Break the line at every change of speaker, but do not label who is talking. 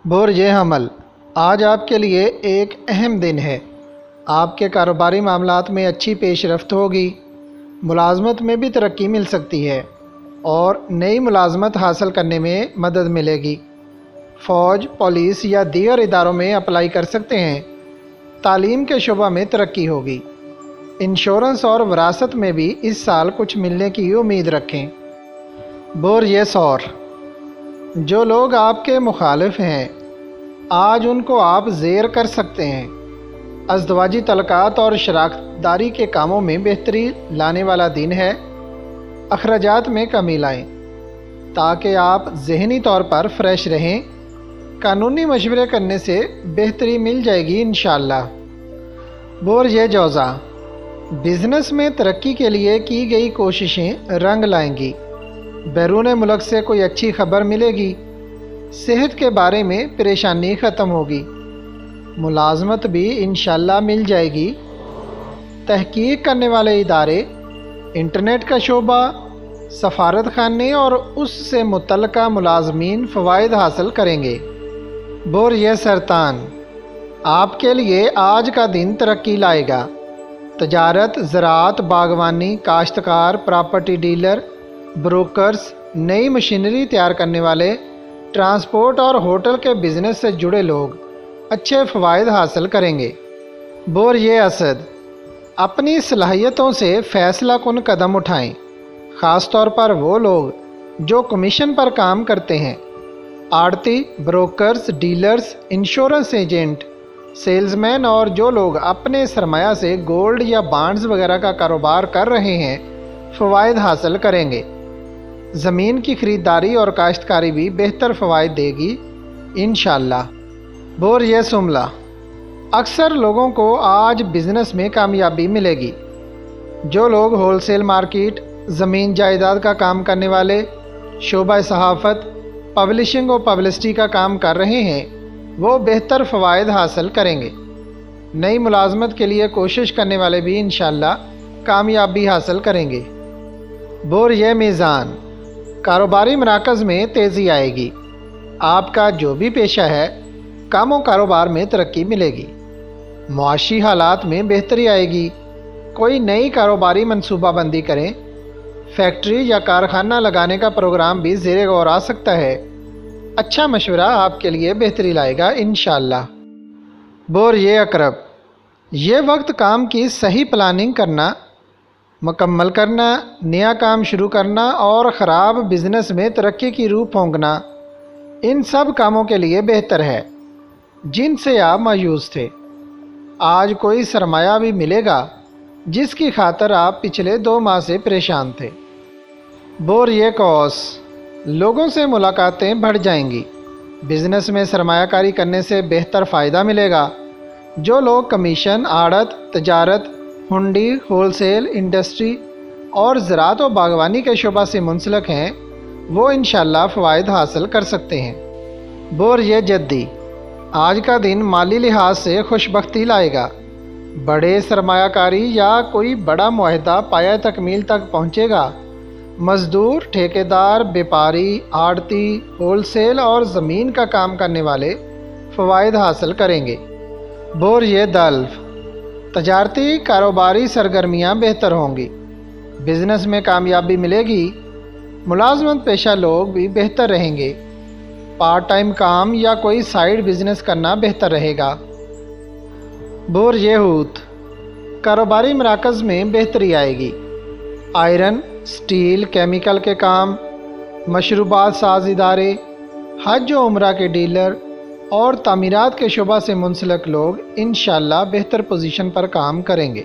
برج حمل، آج آپ کے لیے ایک اہم دن ہے۔ آپ کے کاروباری معاملات میں اچھی پیش رفت ہوگی، ملازمت میں بھی ترقی مل سکتی ہے اور نئی ملازمت حاصل کرنے میں مدد ملے گی۔ فوج، پولیس یا دیگر اداروں میں اپلائی کر سکتے ہیں۔ تعلیم کے شعبہ میں ترقی ہوگی۔ انشورنس اور وراثت میں بھی اس سال کچھ ملنے کی امید رکھیں۔ برج ثور، جو لوگ آپ کے مخالف ہیں آج ان کو آپ زیر کر سکتے ہیں۔ ازدواجی تعلقات اور شراکت داری کے کاموں میں بہتری لانے والا دن ہے۔ اخراجات میں کمی لائیں تاکہ آپ ذہنی طور پر فریش رہیں۔ قانونی مشورے کرنے سے بہتری مل جائے گی انشاءاللہ۔ برج جوزا، بزنس میں ترقی کے لیے کی گئی کوششیں رنگ لائیں گی۔ بیرون ملک سے کوئی اچھی خبر ملے گی۔ صحت کے بارے میں پریشانی ختم ہوگی۔ ملازمت بھی انشاءاللہ مل جائے گی۔ تحقیق کرنے والے ادارے، انٹرنیٹ کا شعبہ، سفارت خانے اور اس سے متعلقہ ملازمین فوائد حاصل کریں گے۔ برج سرطان، آپ کے لیے آج کا دن ترقی لائے گا۔ تجارت، زراعت، باغبانی، کاشتکار، پراپرٹی ڈیلر، بروکرز، نئی مشینری تیار کرنے والے، ٹرانسپورٹ اور ہوٹل کے بزنس سے جڑے لوگ اچھے فوائد حاصل کریں گے۔ برج اسد، اپنی صلاحیتوں سے فیصلہ کن قدم اٹھائیں، خاص طور پر وہ لوگ جو کمیشن پر کام کرتے ہیں۔ آڑتی، brokers, dealers, insurance agent, salesman اور جو لوگ اپنے سرمایہ سے گولڈ یا بانڈز وغیرہ کا کاروبار کر رہے ہیں فوائد حاصل کریں گے۔ زمین کی خریداری اور کاشتکاری بھی بہتر فوائد دے گی انشاءاللہ۔ برج سملہ، اکثر لوگوں کو آج بزنس میں کامیابی ملے گی۔ جو لوگ ہول سیل مارکیٹ، زمین جائیداد کا کام کرنے والے، شعبہ صحافت، پبلشنگ و پبلسٹی کا کام کر رہے ہیں وہ بہتر فوائد حاصل کریں گے۔ نئی ملازمت کے لیے کوشش کرنے والے بھی انشاءاللہ کامیابی حاصل کریں گے۔ برج میزان، کاروباری مراکز میں تیزی آئے گی۔ آپ کا جو بھی پیشہ ہے، کام و کاروبار میں ترقی ملے گی۔ معاشی حالات میں بہتری آئے گی۔ کوئی نئی کاروباری منصوبہ بندی کریں۔ فیکٹری یا کارخانہ لگانے کا پروگرام بھی زیر غور آ سکتا ہے۔ اچھا مشورہ آپ کے لیے بہتری لائے گا انشاءاللہ۔ برج عقرب، یہ وقت کام کی صحیح پلاننگ کرنا، مکمل کرنا، نیا کام شروع کرنا اور خراب بزنس میں ترقی کی روح پھونکنا، ان سب کاموں کے لیے بہتر ہے جن سے آپ مایوس تھے۔ آج کوئی سرمایہ بھی ملے گا جس کی خاطر آپ پچھلے 2 ماہ سے پریشان تھے۔ برج قوس، لوگوں سے ملاقاتیں بڑھ جائیں گی۔ بزنس میں سرمایہ کاری کرنے سے بہتر فائدہ ملے گا۔ جو لوگ کمیشن، آڑت، تجارت، ہنڈی، ہول سیل، انڈسٹری اور زراعت و باغبانی کے شعبہ سے منسلک ہیں وہ انشاءاللہ فوائد حاصل کر سکتے ہیں۔ برج جدی، آج کا دن مالی لحاظ سے خوش بختی لائے گا۔ بڑے سرمایہ کاری یا کوئی بڑا معاہدہ پایہ تکمیل تک پہنچے گا۔ مزدور، ٹھیکیدار، بیپاری، آڑتی، ہول سیل اور زمین کا کام کرنے والے فوائد حاصل کریں گے۔ برج دلو، تجارتی کاروباری سرگرمیاں بہتر ہوں گی۔ بزنس میں کامیابی ملے گی۔ ملازمت پیشہ لوگ بھی بہتر رہیں گے۔ پارٹ ٹائم کام یا کوئی سائیڈ بزنس کرنا بہتر رہے گا۔ برج حوت، کاروباری مراکز میں بہتری آئے گی۔ آئرن، سٹیل، کیمیکل کے کام، مشروبات ساز ادارے، حج و عمرہ کے ڈیلر اور تعمیرات کے شعبہ سے منسلک لوگ انشاءاللہ بہتر پوزیشن پر کام کریں گے۔